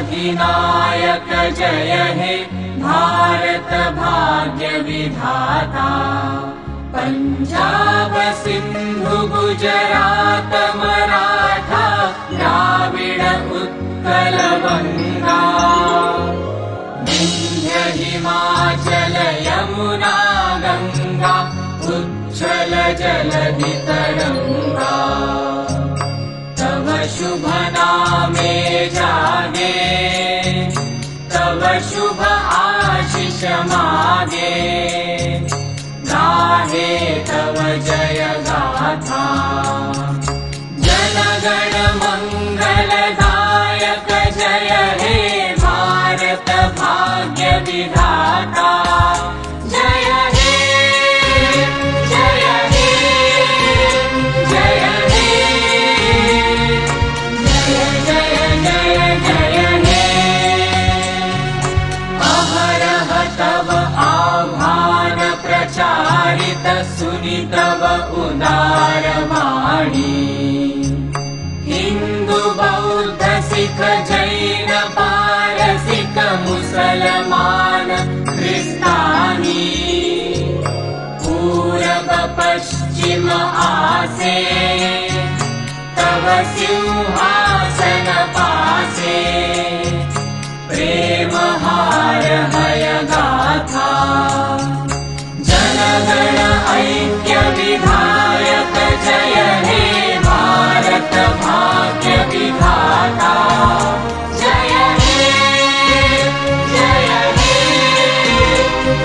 अधिनायक जय हे भारत भाग्य विधाता। पंजाब सिंधु गुजरात मराठा द्राविड उत्कल बंगा। विंध्य हिमाचल यमुना गंगा उच्छल जलधि तरंगा। तव शुभ नामे जागे तव शुभ आशीष मागे। गाहे तव जय गाथा जनगण मंगलदायक जय हे भारत भाग्य विधाता। जय हे जय हे जय हे जय जय जय जय हे। अहरह तव आह्वान प्रचारित सुनि तव उदार वाणी। हिंदू बौद्ध सिख जैन पारसिक मुसलमान क्रिस्तानी। पूरब पश्चिम आसे तव सिंहासन पासे। प्रेम हार हय गाथा जनगण ऐक्य विधायक जय हे भारत भाग्य विधाता। जय हे जय हे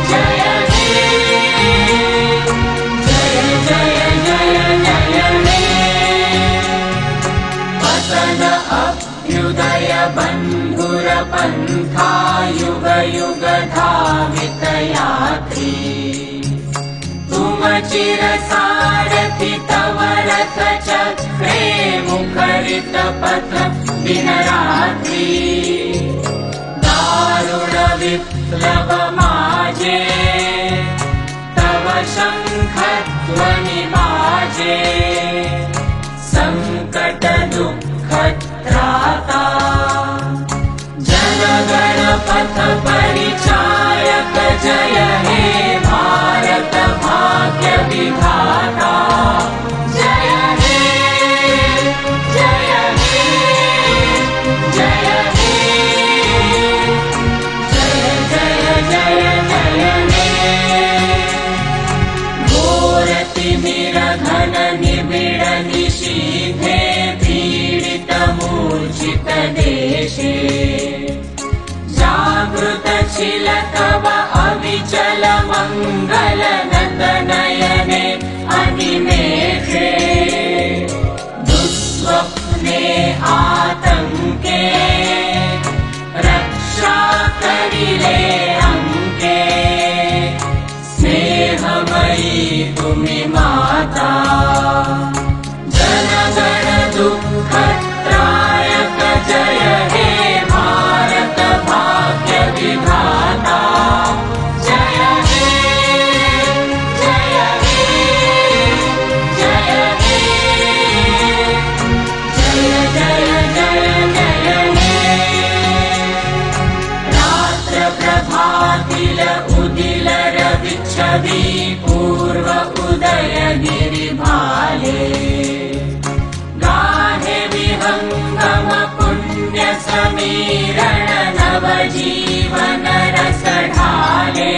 जय हे जय जय जय जय हे। पतन अभ्युदय बंधुर पंथा युग युग धावित यात्री। तुम चिर सारथि तव रथ चक्रे मुखरित पथ दिन रात्रि। दारुण विप्लव माजे तव शंख ध्वनि बाजे। संकट दुख त्राता जनगण पथ परिचायक जय हे भारत भाग्य विधाता। जय हे जय हे जय हे जय जय जय जय हे। घोर तिमिर घन निबिड़ निशीथे पीडित मूर्छित देशे। जागृत छिल तव अविचल मंगल नत नयने अनिमेषे। दुस्वप्ने आतंके रक्षा करिले अंके। स्नेहमयी तुमि माता जनगण दुःख त्रायक जय हे भारत भाग्य विधाता। जय हे जय हे जय हे जय जय जय जय हे। रात्र प्रभातिल उदिल रवि छवि पूर्व उदय गिरि भाले। गाहे विहंगम पुण्य समीरण नव जीवन रस ढाले।